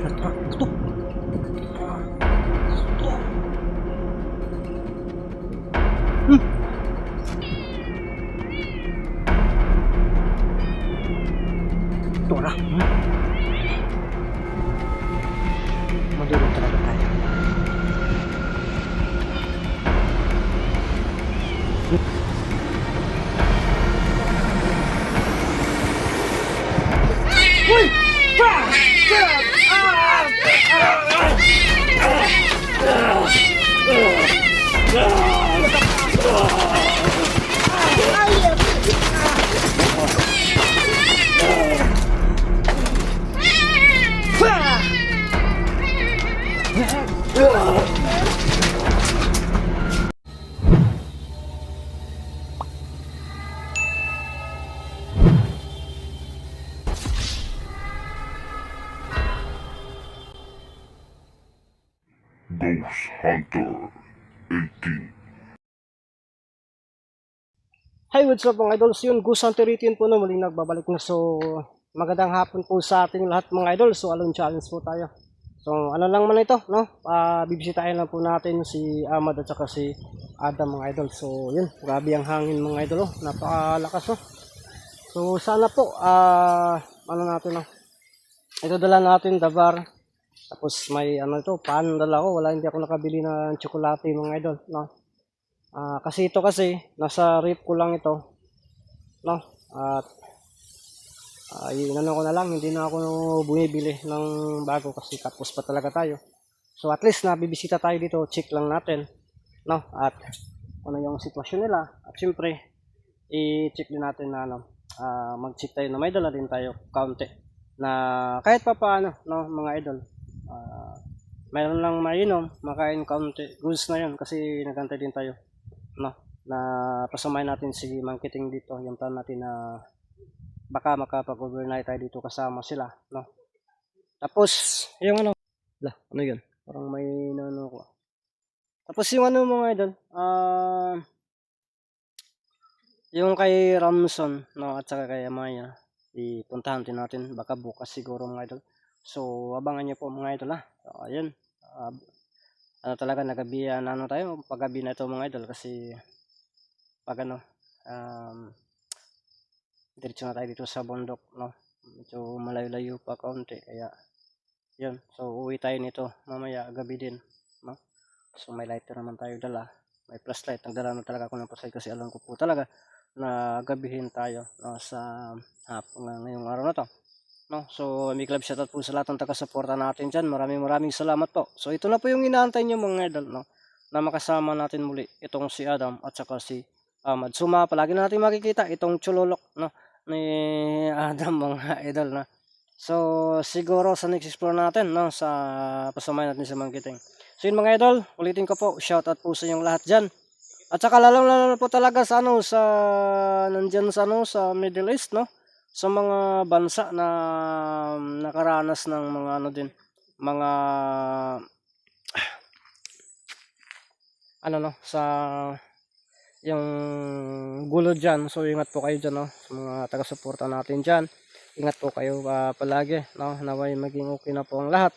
Tara, gusto. Gusto. Tara. Madulog talaga tayo. Uy! Ghost Hunter 18. Hi, what's up mga idols? Yun, Ghost Hunter 18 po na muling nagbabalik na. So, magandang hapon po sa ating lahat mga idol. So, alone challenge po tayo. So, ano lang man ito, no? Bibisitahin lang po natin si Ahmad at saka si Adam mga idol. So, yun, grabe ang hangin mga idol. Oh. Napakalakas, oh. So, sana po, ano natin, no? Ito dala natin, dabar. Tapos may ano ito, pan dala ko. Hindi ako nakabili ng tsokolate mga idol, no? Kasi ito nasa rip ko lang ito, no? At inano ko na lang, hindi na ako bumibili ng bago kasi tapos pa talaga tayo. So at least nabibisita tayo dito, check lang natin, no? At ano yung sitwasyon nila. At syempre, i-check din natin na mag-check tayo na may dala din tayo kaunti na kahit pa paano, no, mga idol. Mayroon lang mainom, makain kaunti, goods na yun kasi nagantay din tayo, no, na pasamahin natin si Mangkiting dito. Yung plan natin na baka makapag-overnight tayo dito kasama sila, no. Tapos yung ano yun, parang may nano ko. Tapos yung ano mga idol, yung kay Ramson, no, at saka kay Amaya, ipuntahan din natin baka bukas siguro mga idol. So abangan nyo po mga idol, ha. So, ayun, ano talaga nagabihan na ano tayo paggabi na ito mga idol kasi pag ano diretso na tayo dito sa bundok, no, medyo malayo-layo pa kaunti kaya yun. So uwi tayo nito mamaya gabi din, no. So may lighter naman tayo dala, may flashlight. Nagdala na talaga ako ng flashlight kasi alam ko po talaga na gabihin tayo, no, sa hapon ngayong araw na to, no. So may club shoutout po sa lahat ng taga-suporta natin dyan. Maraming salamat po. So ito na po yung inaantay nyo mga idol, no, na makasama natin muli itong si Adam at saka si Ahmad. So palagi natin makikita itong chulolok, no, ni Adam mga idol, na. So siguro sa next explore natin, no, sa pasamayan natin sa Mangkiting. So yun mga idol, ulitin ko po, shoutout po sa inyong lahat dyan. At saka lalo po talaga sa sa nandyan sa sa Middle East, no, sa mga bansa na nakaranas ng mga din, mga no, sa yung gulo dyan. So ingat po kayo dyan, no, sa mga taga-suporta natin dyan. Ingat po kayo palagi, no, naway maging okay na po ang lahat,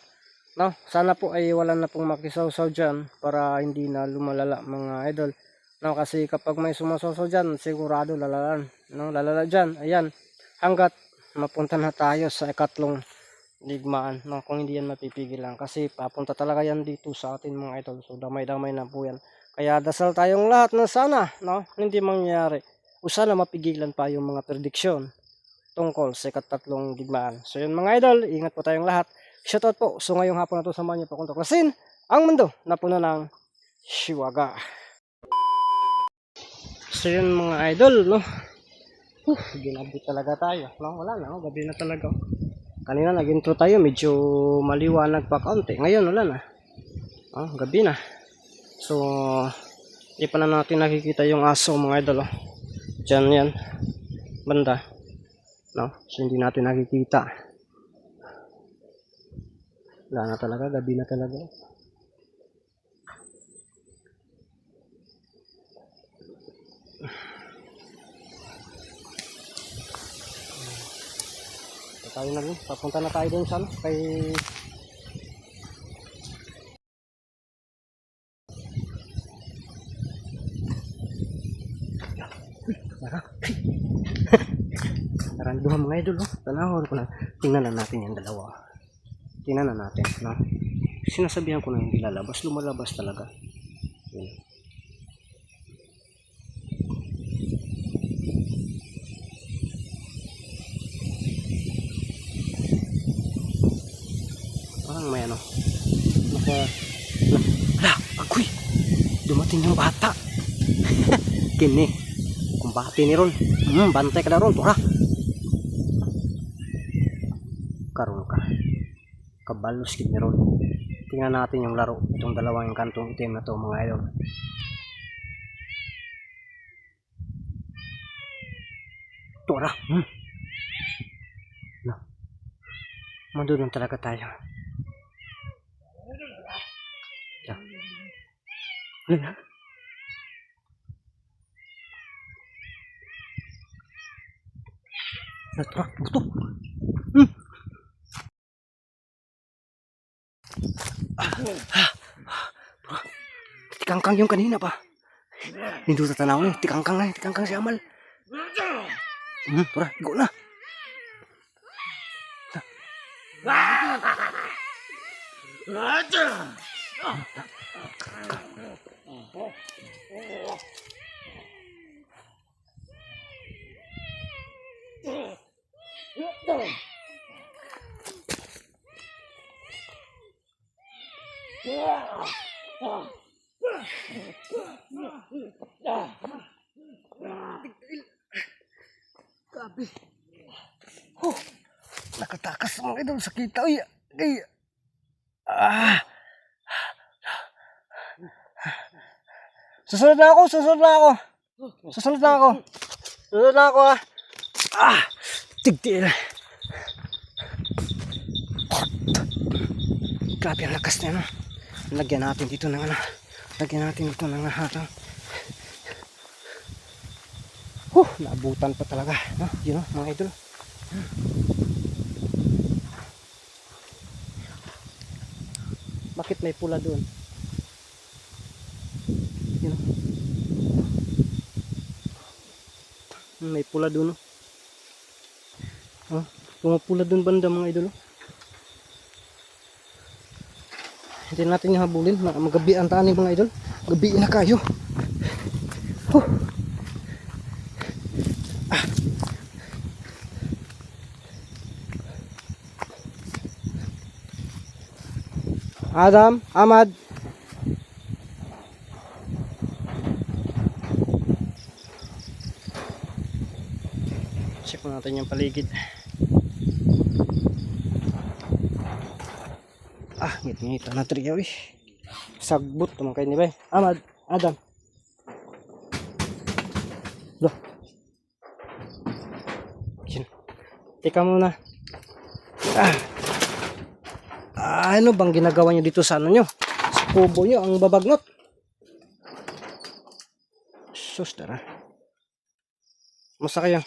no. Sana po ay wala na pong makisawsaw dyan para hindi na lumalala mga idol, no, kasi kapag may sumasawsaw dyan sigurado lalalan, no, lalala dyan. Ayan, hanggat mapunta na tayo sa ikatlong digmaan, no, kung hindi yan mapipigilan kasi papunta talaga yan dito sa atin mga idol. So damay-damay na po yan, kaya dasal tayong lahat na sana, no, hindi mangyari o sana mapigilan pa yung mga prediksyon tungkol sa ikatatlong digmaan. So yun mga idol, ingat po tayong lahat. Shoutout po. So ngayong hapon na to, samahan niyo po akong tuklasin ang mundo na puno ng Shiwaga. So yun mga idol, no, ginabi talaga tayo, no, wala na, gabi na talaga. Kanina nag-intro tayo, medyo maliwanag pa kaunti, ngayon wala na, gabi na. So hindi pa na natin nakikita yung aso mga idol, dyan yan banda, no, so hindi natin nakikita. Wala na talaga, gabi na talaga. Tayo na rin, papunta na tayo dun sa kay na duha mga idol, oh. Tanawon ko na. Tingnan na natin yung dalawa. Tingnan na natin, no? Sinasabihan ko na hindi lalabas, lumalabas talaga. Yun. Parang may ano. Agoy! Dumating yung bata. Kini. Kung bati ni Ron. Bantay ka na Ron, tura. Karon ka. Kabalos kid ni Ron. Tingnan natin yung laro. Itong dalawang kantong itim na to mga idol. Tura. No. Mandudon talaga tayo. Ya. Lihat. Tura, betul. Tikangkang yung kanina pa. Hindi sa tanaw ni, tikangkang si Amal. Tura, go na. Grabe. Nakatakas mga idol sa kita. Uy, Susunod na ako Tigtil. Grabe ang lakas niya, no? Lagyan natin dito ng hatang. Naabutan pa talaga, no? Yun, no, mga idol. Bakit may pula doon? Yun. May pula doon, no? Pumapula doon banda mga idol. Hindi natin yung habulin. Magabi ang tani mga idol. Gabi na kayo. Adam, Ahmad. Check natin yung paligid. Ngit-ngit na triyaw eh. Sagbot naman kayo ni Bay. Ahmad, Adam. Loh. Teka muna. Ano bang ginagawa nyo dito sa ano nyo? Sa kubo nyo, ang babagnot. Sus, tara. Masa kayo?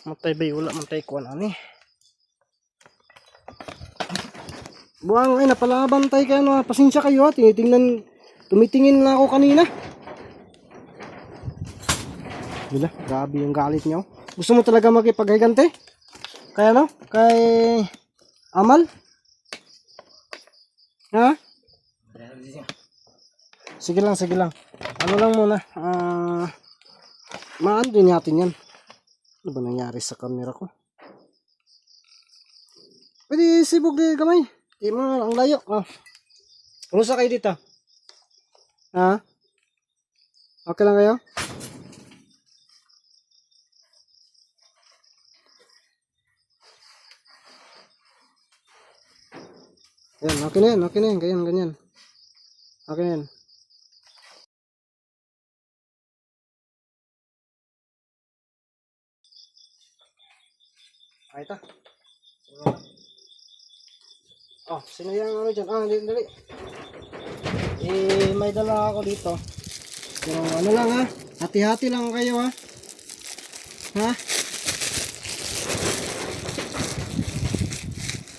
Matay ba wala, matay ko ano eh. Buwang ay napalabantay kayo, no? Pasensya kayo ha, tumitingin na ako kanina. Wala, grabe yung galit nyo. Gusto mo talaga makipagigante? Kaya no? Kay Amal? Ha? Sige lang. Ano lang muna. Maan din natin yan. Ano ba nangyari sa camera ko? Pwede sibog di gamay. Di mo ang layo. Kumusta kayo dito? Ha? Okay lang kayo? Yan, okay na yan. Ganyan. Okay na yan. Ay, ito. Sino yung ano dyan? Dali. May dala ako dito. So, ano lang ha? Hati-hati lang kayo ha? Ha?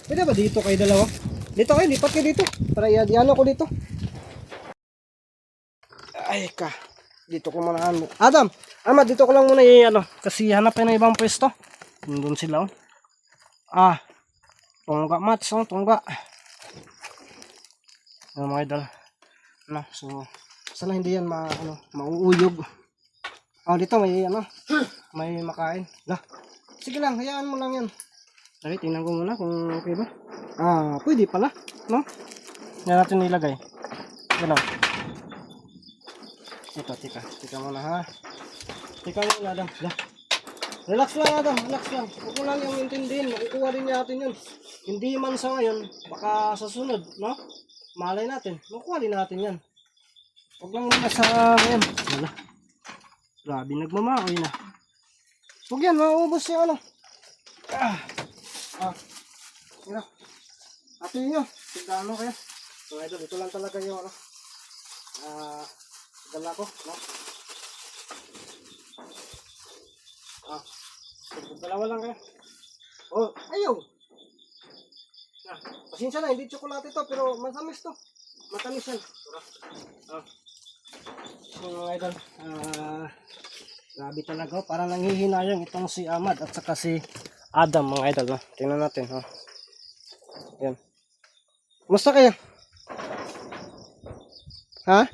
Pwede ba dito kayo dalawa? Dito kayo, lipat kayo dito. Para i-ano ko dito. Ay ka. Dito ko manahan mo. Adam! Ama, dito ko lang muna kasi hanapin ng ibang pwesto. Doon sila, oh. Tungga mats, oh, tungga. Mga idol. So, sana hindi yan mauuyog. Dito may may makain. Sige lang, hayaan mo lang yan. Dali, tingnan ko muna kung okay ba. Pwede pala, no? Yan natin nilagay. Yan, oh. Tika muna, ha. Tika muna, Adam. Relax lang, Adam, relax lang. Huwag mo lang yung intindihin, makukuha rin natin yun. Hindi man sa ngayon, baka sa sunod, no? Malay natin, makukuha din natin yan. Huwag lang muna sa ngayon. Wala. Grabe, nagmamaoy na. Huwag yan, mauubos yung Yun na. Atin nyo, tigdano kayo. So, idol, ito lang talaga yung dala ko, no? Dalawa lang kayo. Ayaw! Pasensya na, hindi tsokolate to, pero matamis to. Matamis yan. So, mga idol, grabe talaga, parang nanghihinayang itong si Ahmad at saka si Adam, mga idol, no? Tingnan natin, ha. Yan. Kumusta kayo? Ha?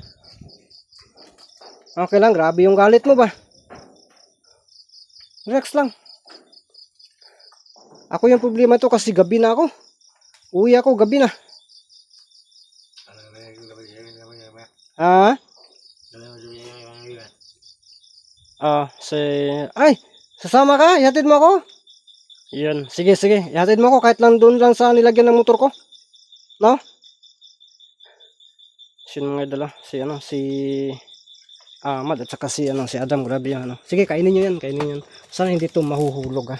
Okay lang, grabe yung galit mo ba? Relax lang. Ako yung problema to kasi gabi na ako. Uwi ako, gabi na. Ha? Ay, sasama ka? Ihatid mo ako? Yun, sige, ihatid mo ako kahit lang doon lang sa nilagyan ng motor ko. No? Sino mga dala? Si Ahmad at saka si Adam, grabe yan, Sige, kainin nyo yan, Sana hindi to mahuhulog, ha.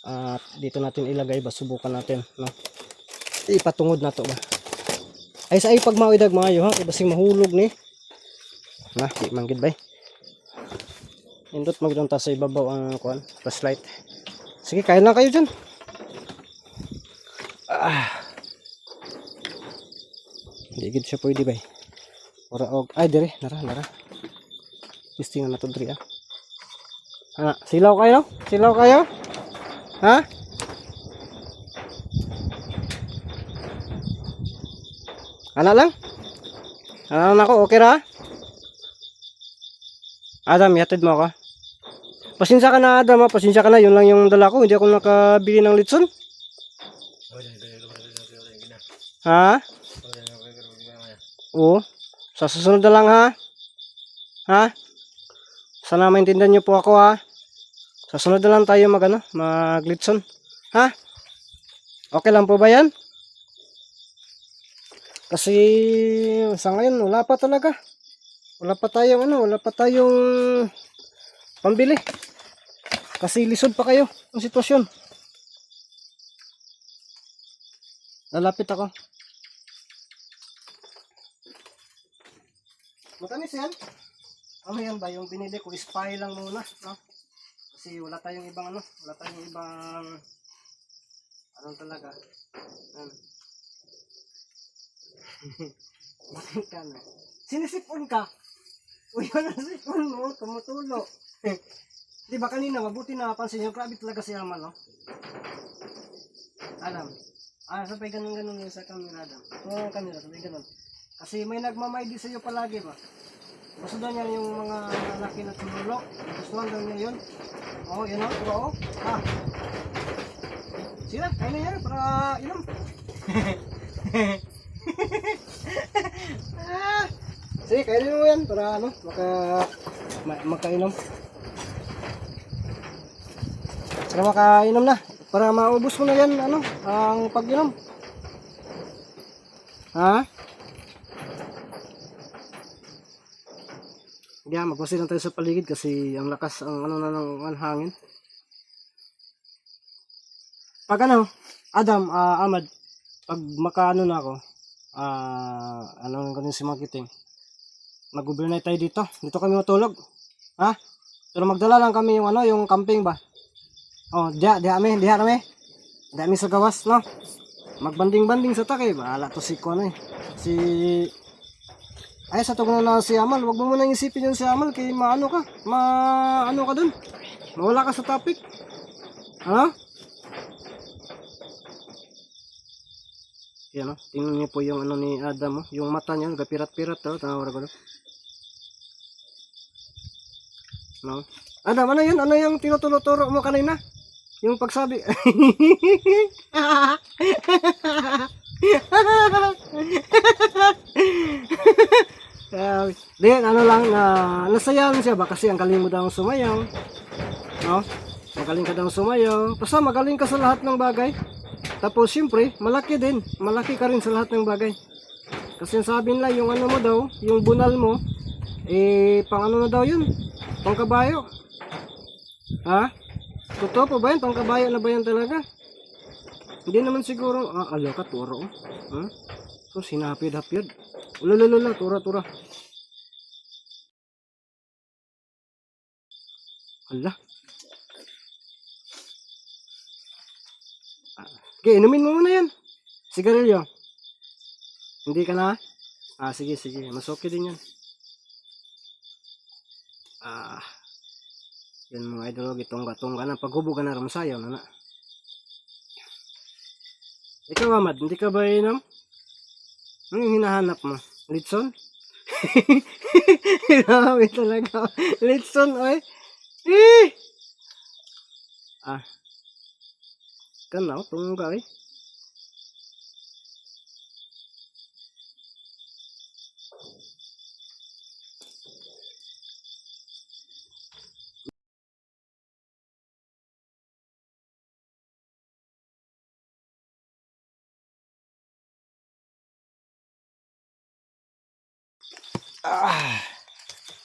At dito natin ilagay ba, subukan natin, no? Ipatungod na to ba. Ay sa pag mauidag maayo, ha, ibasing mahulog ni. Di manggid bay. Indot magdunta sa ibabaw ang flashlight. Sige, kain lang kayo dyan. Hindi gid siya pwede bay. Ay dire, nara. Pistingan na to diri, silaw kayo? Ha? Lang? Ako, okay ra? Adam, yatid mo ako. Pasensya ka na, Adam, ha? Pasensya ka na, yun lang yung dala ko. Hindi ako nakabili ng litson. Ha? Oo. Sa susunod na lang, ha? Ha? Sana maintindihan niyo po ako, ha? Sa sunod na lang tayo mag-litson. Ha? Okay lang po ba yan? Kasi sa ngayon wala pa talaga. Wala pa tayong pambili. Kasi lisod pa kayo ang sitwasyon. Lalapit ako. Matamis yan? Ano yan ba? Yung binili ko, spy lang muna, no? Kasi wala tayong ibang talaga. Bakit ka na? Sinisipon ka? Uy, wala sipon mo, tumutulo. Di ba kanina, mabuti na napansin nyo, grabe talaga si Aman, no? Alam. Sabay ganun yung sa camera, Adam. Camera, sabay ganun. Kasi may nagmamaydi sa'yo palagi ba? Gusto daw niya yung mga laki na tumulo. Gustuhan daw niya yun. Yun o, diba o? Sila, kainin niya para inom. Sige, kainin mo yan para makainom. Para makainom na. Para maubos mo na yan, ang pag-inom. Ha? Magpasin lang tayo sa paligid kasi ang lakas ng hangin. Pag Adam, Ahmad, pag makaano na ako, ganun si Magiting, mag-overnight tayo dito. Dito kami matulog. Ha? Pero magdala lang kami yung camping ba? Diha kami sa gawas, no? Magbanding-banding sa takay. Bahala to si Ay, sa tugon na si Amal. Huwag mo muna isipin yun si Amal. Kaya maano ka. Maano ka dun. Mawala ka sa topic. Ha? Yan o. Tingnan niyo po yung ano ni Adam. Oh. Yung mata niya. Gapirat-pirat. Oh. Tawag ko. No? Adam, ano yun? Ano yung tinuturo mo kanina? Yung pagsabi. Then ano lang na nasayahan siya ba kasi ang galing mo daw sumayaw. No? Magaling ka daw sumayaw. Basta magaling ka sa lahat ng bagay. Tapos siyempre, malaki din. Malaki ka rin sa lahat ng bagay. Kasi sabi nila yung ano mo daw, yung bunal mo, pang ano na daw yun? Pang kabayo. Ha? Totoo po ba yan? Pang kabayo na ba yan talaga? Hindi naman siguro. Alo ka, turo. So, sinapid-hapid. Ulalala, tura. Ala. Okay, inumin mo muna yan. Sigarilyo. Hindi ka na? Sige. Mas okay din yan. Yan mga idol, gitong-gatong ka na. Paghubog ka na ramasayaw na na. Ikaw, Amad, hindi ka ba inom? Ano yung hinahanap mo? Litson? Grabe talaga. Litson, oy. Kanaw, tungga, eh.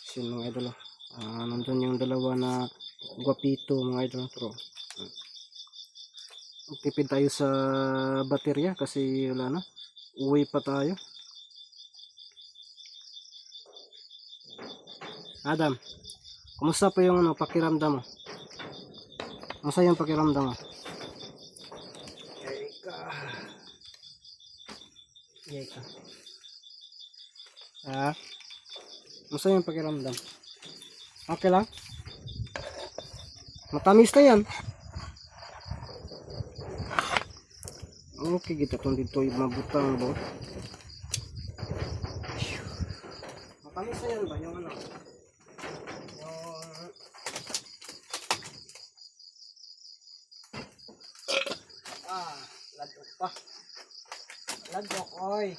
Sin mga idol. Nandun yung dalawa na guwapito mga idol. Pero tipid tayo sa baterya kasi wala na. Uwi pa tayo. Adam, kumusta pa yung pakiramdam mo? Kumusta yung pakiramdam mo? Yeka. Kumusta yung pakiramdam? Okay lang? Matamis na yan. Okay, kita itong dito yung mabutang ba? Matamis na yan ba? Yung ano? Ladok pa. Ladok, oy.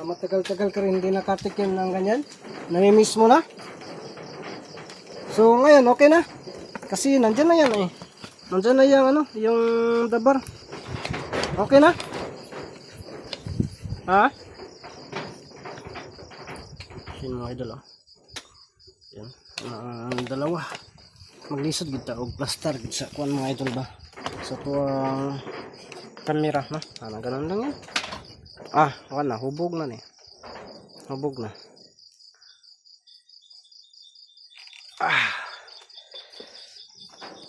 Matagal-tagal ka rin hindi nakatikim ng ganyan. Namimiss mo na. So ngayon okay na. Kasi nandyan na yan eh. Nandyan na yung ano, yung dabar. Okay na? Yan mga idol oh. Yan. Ang dalawa. Maglisod kita og plaster gid sa kuan mga idol ba. Sa tuwang kamera na. Ganun lang yan. Wala, hubog na ni. Hubog na.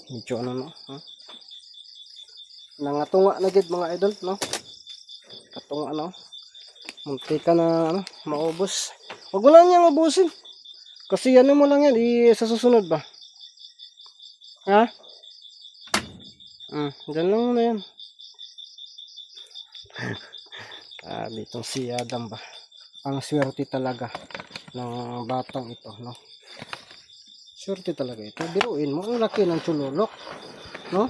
Medyo ano no, nangatunga na gid mga idol no. Katunga no. Munti ka na ano, maubos. Wag mo lang niya mabusin. Kasi ano mo lang yan, sa susunod ba? Diyan lang muna yan. Itong si Adam ba? Ang swerte talaga ng batang ito, no? Swerte talaga ito. Biruin mo, ang laki ng tsululok, no?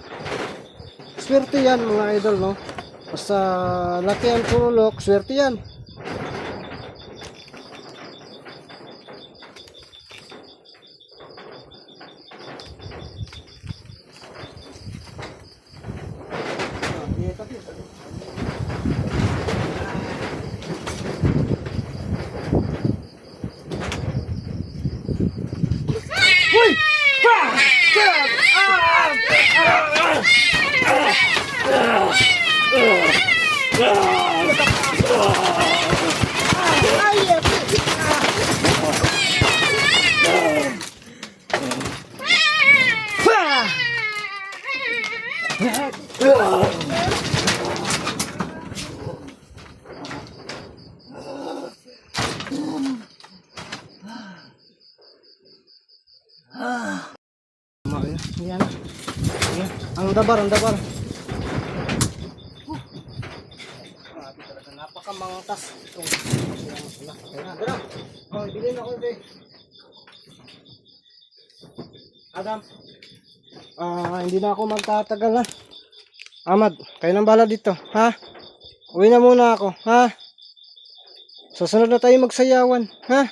Swerte yan mga idol, no? Basta laki ang tsululok, swerte yan. Yan. Yan. Ang dabar, ang dabar. Grabe talaga, napakamangtas. Tara, oh, bilhin ako din. Adam, hindi na ako magtatagal ha. Ahmad, kayo nang bala dito, ha? Uwi na muna ako, ha? Susunod na tayo magsayawan, ha?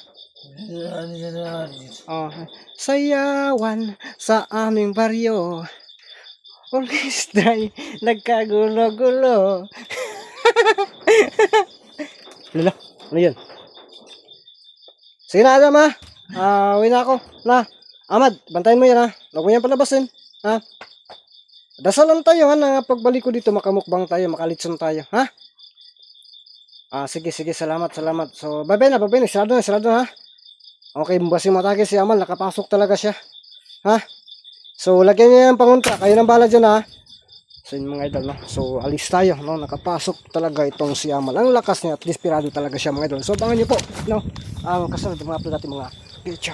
Oh, sayawan sa aming baryo. Always dry, nagkagulo-gulo. Lala, ano yun? Sige na Adam ha. Uwi na ako. Na, Ahmad, bantayan mo yan ha. Huwag mo yan palabasin. Ha? Dasalan tayo ha na pagbalik ko dito makamukbang tayo, makalitson tayo. Ha? Sige, salamat. So, bye-bye na. Sarado na ha. Okay, basing matake si Amal, nakapasok talaga siya. Ha? So, lagyan niya yung pangunta. Kayo nang bala dyan ha. So, yun mga idol, no? So, alis tayo, no? Nakapasok talaga itong si Amal. Ang lakas niya at desperado talaga siya mga idol. So, abangan niyo po, no? Ang kasunod ng mga upload natin mga video.